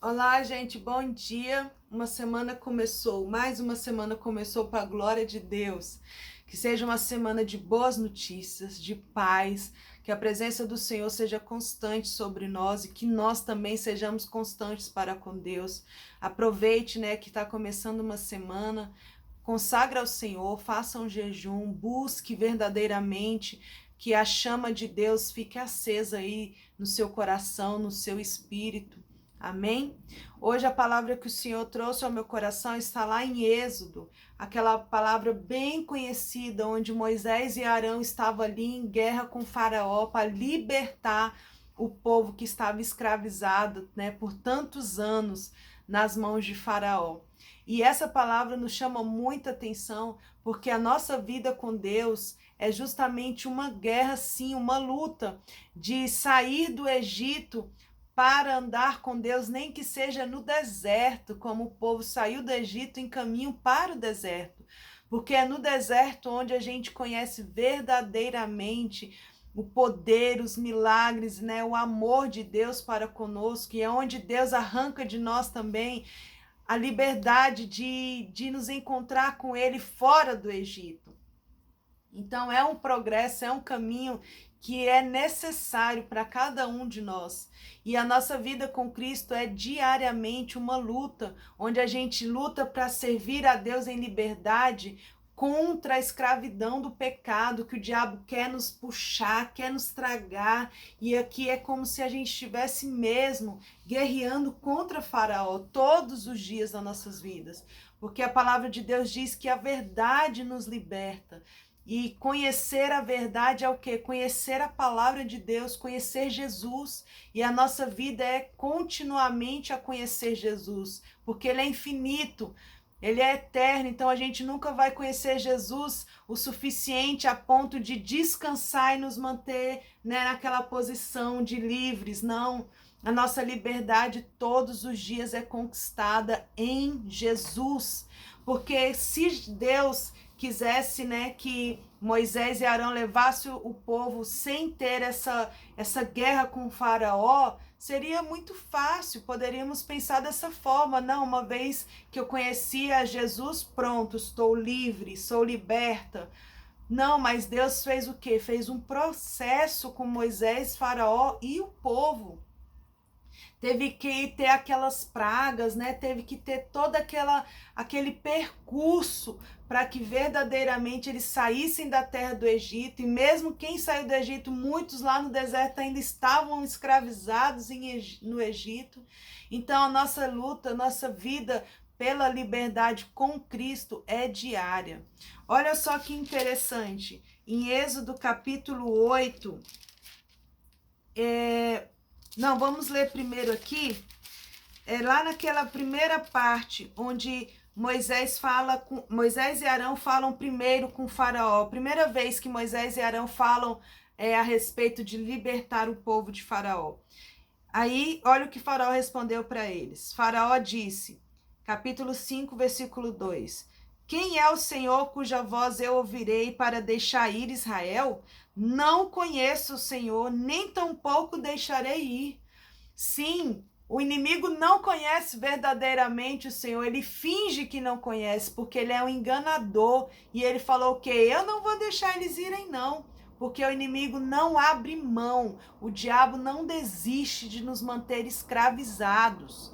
Olá, gente, bom dia. Mais uma semana começou para a glória de Deus. Que seja uma semana de boas notícias, de paz, que a presença do Senhor seja constante sobre nós e que nós também sejamos constantes para com Deus. Aproveite, né, que está começando uma semana. Consagra ao Senhor, faça um jejum, busque verdadeiramente que a chama de Deus fique acesa aí no seu coração, no seu espírito. Amém? Hoje a palavra que o Senhor trouxe ao meu coração está lá em Êxodo, aquela palavra bem conhecida, onde Moisés e Arão estavam ali em guerra com Faraó para libertar o povo que estava escravizado, né, por tantos anos nas mãos de Faraó. E essa palavra nos chama muita atenção, porque a nossa vida com Deus é justamente uma guerra, sim, uma luta de sair do Egito para andar com Deus, nem que seja no deserto, como o povo saiu do Egito em caminho para o deserto. Porque é no deserto onde a gente conhece verdadeiramente o poder, os milagres, né, o amor de Deus para conosco, e é onde Deus arranca de nós também a liberdade de nos encontrar com Ele fora do Egito. Então é um progresso, é um caminho que é necessário para cada um de nós. E a nossa vida com Cristo é diariamente uma luta, onde a gente luta para servir a Deus em liberdade contra a escravidão do pecado que o diabo quer nos puxar, quer nos tragar. E aqui é como se a gente estivesse mesmo guerreando contra Faraó todos os dias das nossas vidas. Porque a palavra de Deus diz que a verdade nos liberta. E conhecer a verdade é o quê? Conhecer a palavra de Deus, conhecer Jesus. E a nossa vida é continuamente a conhecer Jesus, porque Ele é infinito, Ele é eterno. Então a gente nunca vai conhecer Jesus o suficiente a ponto de descansar e nos manter, né, naquela posição de livres. Não. A nossa liberdade todos os dias é conquistada em Jesus. Porque se Deus quisesse, né, que Moisés e Arão levassem o povo sem ter essa guerra com o Faraó, seria muito fácil, poderíamos pensar dessa forma. Não, uma vez que eu conhecia Jesus, pronto, estou livre, sou liberta. Não, mas Deus fez o quê? Fez um processo com Moisés, Faraó e o povo. Teve que ter aquelas pragas, né? Teve que ter todo aquele percurso para que verdadeiramente eles saíssem da terra do Egito. E mesmo quem saiu do Egito, muitos lá no deserto ainda estavam escravizados no Egito. Então a nossa luta, a nossa vida pela liberdade com Cristo é diária. Olha só que interessante. Em Êxodo capítulo 8, não, vamos ler primeiro aqui, lá naquela primeira parte, onde Moisés e Arão falam primeiro com Faraó. Primeira vez que Moisés e Arão falam a respeito de libertar o povo de Faraó. Aí, olha o que Faraó respondeu para eles. Faraó disse, capítulo 5, versículo 2: Quem é o Senhor cuja voz eu ouvirei para deixar ir Israel? Não conheço o Senhor, nem tampouco deixarei ir. Sim, o inimigo não conhece verdadeiramente o Senhor, ele finge que não conhece, porque ele é um enganador. E ele falou o quê? Eu não vou deixar eles irem, não. Porque o inimigo não abre mão, o diabo não desiste de nos manter escravizados.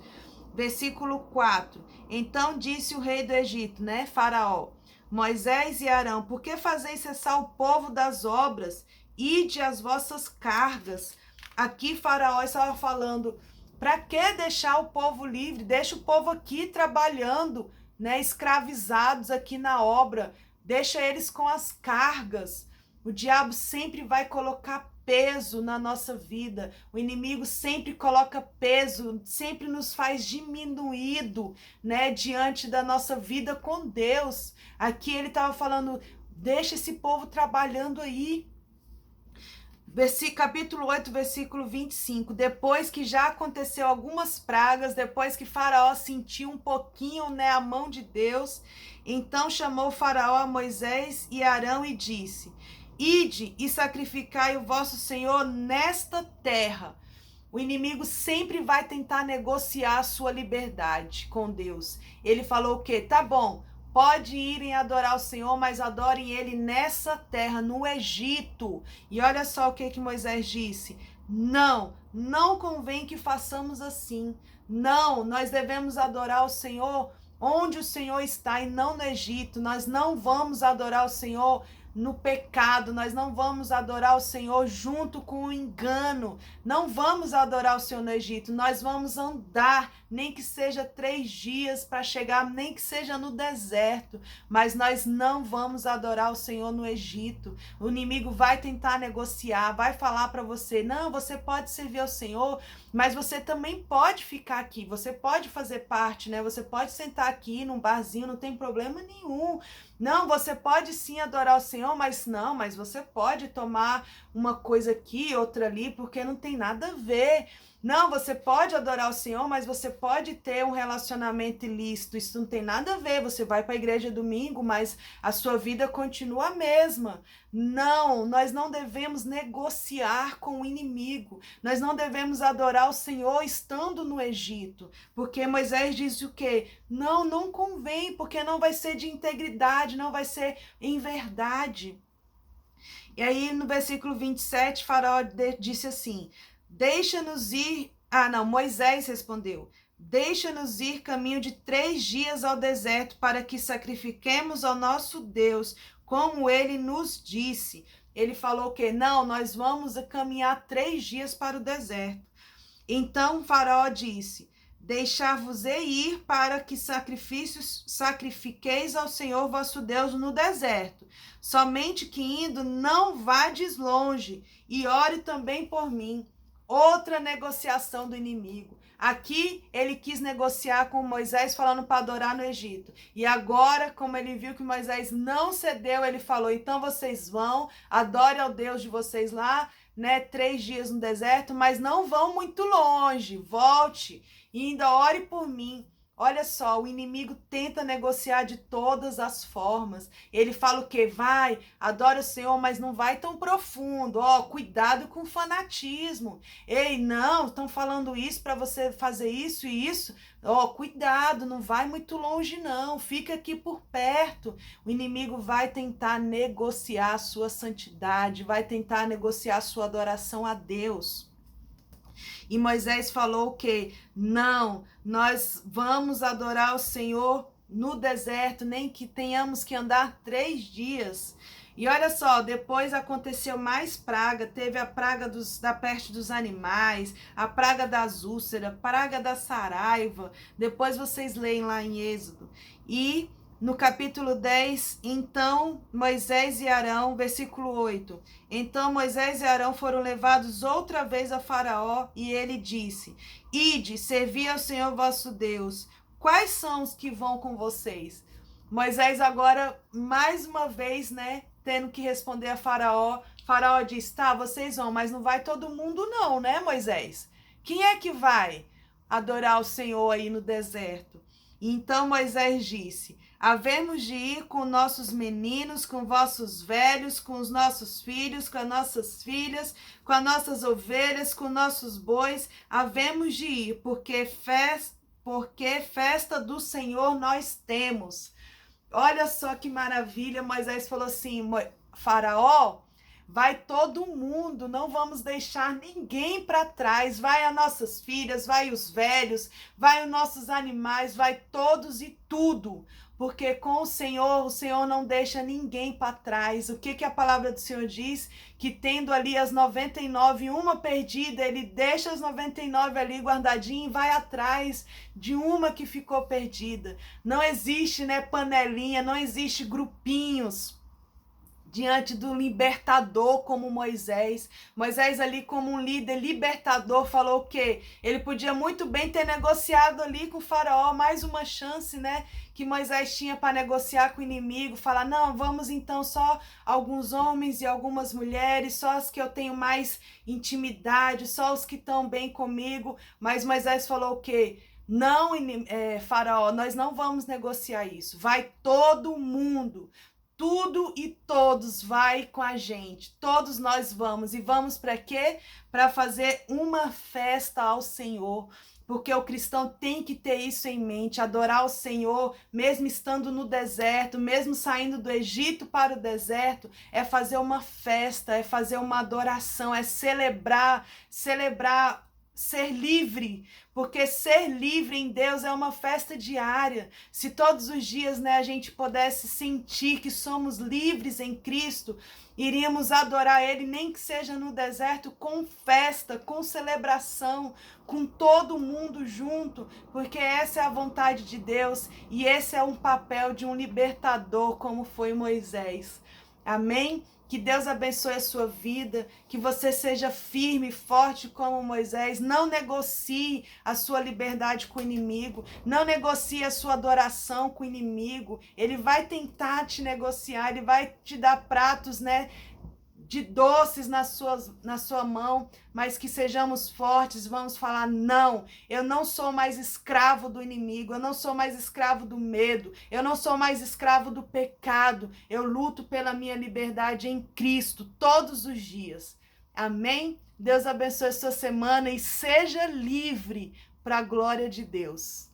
Versículo 4. Então disse o rei do Egito, né, Faraó, Moisés e Arão, por que fazeis cessar o povo das obras? Ide as vossas cargas. Aqui Faraó estava falando, para que deixar o povo livre? Deixa o povo aqui trabalhando, né, escravizados aqui na obra. Deixa eles com as cargas. O diabo sempre vai colocar peso na nossa vida. O inimigo sempre coloca peso, sempre nos faz diminuído, né, diante da nossa vida com Deus. Aqui ele estava falando, deixa esse povo trabalhando aí. Capítulo 8, versículo 25. Depois que já aconteceu algumas pragas, depois que Faraó sentiu um pouquinho, né, a mão de Deus, então chamou Faraó a Moisés e Arão e disse, Ide e sacrificai o vosso Senhor nesta terra. O inimigo sempre vai tentar negociar a sua liberdade com Deus. Ele falou o quê? Tá bom, pode irem adorar o Senhor, mas adorem Ele nessa terra, no Egito. E olha só o que Moisés disse. Não convém que façamos assim. Não, nós devemos adorar o Senhor onde o Senhor está e não no Egito. Nós não vamos adorar o Senhor no pecado, nós não vamos adorar o Senhor junto com o engano, não vamos adorar o Senhor no Egito, nós vamos andar, nem que seja 3 dias para chegar, nem que seja no deserto, mas nós não vamos adorar o Senhor no Egito. O inimigo vai tentar negociar, vai falar para você, não, você pode servir ao Senhor, mas você também pode ficar aqui, você pode fazer parte, né? Você pode sentar aqui num barzinho, não tem problema nenhum. Não, você pode sim adorar o Senhor, mas você pode tomar uma coisa aqui, outra ali, porque não tem nada a ver. Não, você pode adorar o Senhor, mas você pode ter um relacionamento ilícito, isso não tem nada a ver. Você vai para a igreja domingo, mas a sua vida continua a mesma. Não, nós não devemos negociar com o inimigo. Nós não devemos adorar o Senhor estando no Egito, porque Moisés disse o quê? Não convém, porque não vai ser de integridade, não vai ser em verdade. E aí no versículo 27, Faraó disse assim, deixa-nos ir... Moisés respondeu, deixa-nos ir caminho de 3 dias ao deserto para que sacrifiquemos ao nosso Deus, como ele nos disse. Ele falou que não, nós vamos caminhar 3 dias para o deserto. Então Faraó disse, deixar-vos-ei ir para que sacrifiqueis ao Senhor vosso Deus no deserto. Somente que indo não vades longe, e ore também por mim. Outra negociação do inimigo. Aqui ele quis negociar com Moisés falando para adorar no Egito. E agora, como ele viu que Moisés não cedeu, ele falou, então vocês vão, adore ao Deus de vocês lá, né, 3 dias no deserto, mas não vão muito longe, volte e ainda ore por mim. Olha só, o inimigo tenta negociar de todas as formas. Ele fala o quê? Vai, adora o Senhor, mas não vai tão profundo. Ó, cuidado com o fanatismo. Ei, não, estão falando isso para você fazer isso e isso. Ó, cuidado, não vai muito longe não. Fica aqui por perto. O inimigo vai tentar negociar a sua santidade, vai tentar negociar a sua adoração a Deus. E Moisés falou que não, nós vamos adorar o Senhor no deserto, nem que tenhamos que andar 3 dias. E olha só, depois aconteceu mais praga, teve a praga da peste dos animais, a praga das úlceras, a praga da saraiva. Depois vocês leem lá em Êxodo. E no capítulo 10, então Moisés e Arão, versículo 8. Então Moisés e Arão foram levados outra vez a Faraó, e ele disse, ide, servi ao Senhor vosso Deus. Quais são os que vão com vocês? Moisés agora, mais uma vez, né, tendo que responder a Faraó. Faraó diz, tá, vocês vão, mas não vai todo mundo não, né, Moisés? Quem é que vai adorar o Senhor aí no deserto? Então Moisés disse, havemos de ir com nossos meninos, com vossos velhos, com os nossos filhos, com as nossas filhas, com as nossas ovelhas, com nossos bois, havemos de ir, porque festa do Senhor nós temos. Olha só que maravilha, Moisés falou assim, Faraó, vai todo mundo, não vamos deixar ninguém para trás, vai as nossas filhas, vai os velhos, vai os nossos animais, vai todos e tudo, porque com o Senhor não deixa ninguém para trás. O que a palavra do Senhor diz? Que tendo ali as 99, uma perdida, ele deixa as 99 ali guardadinha e vai atrás de uma que ficou perdida. Não existe, né, panelinha, não existe grupinhos diante do libertador como Moisés. Moisés ali como um líder libertador falou o quê? Ele podia muito bem ter negociado ali com o Faraó, mais uma chance, né, que Moisés tinha para negociar com o inimigo, falar, não, vamos então só alguns homens e algumas mulheres, só as que eu tenho mais intimidade, só os que estão bem comigo. Mas Moisés falou o quê? Não, Faraó, nós não vamos negociar isso. Vai todo mundo. tudo e todos vai com a gente. Todos nós vamos. E vamos para quê? Para fazer uma festa ao Senhor. Porque o cristão tem que ter isso em mente, adorar o Senhor, mesmo estando no deserto, mesmo saindo do Egito para o deserto, é fazer uma festa, é fazer uma adoração, é celebrar, ser livre, porque ser livre em Deus é uma festa diária. Se todos os dias, né, a gente pudesse sentir que somos livres em Cristo, iríamos adorar Ele, nem que seja no deserto, com festa, com celebração, com todo mundo junto, porque essa é a vontade de Deus e esse é um papel de um libertador, como foi Moisés. Amém? Que Deus abençoe a sua vida, que você seja firme e forte como Moisés. Não negocie a sua liberdade com o inimigo, não negocie a sua adoração com o inimigo. Ele vai tentar te negociar, ele vai te dar pratos, né, de doces na sua mão, mas que sejamos fortes, vamos falar, não, eu não sou mais escravo do inimigo, eu não sou mais escravo do medo, eu não sou mais escravo do pecado, eu luto pela minha liberdade em Cristo todos os dias. Amém? Deus abençoe a sua semana e seja livre para a glória de Deus.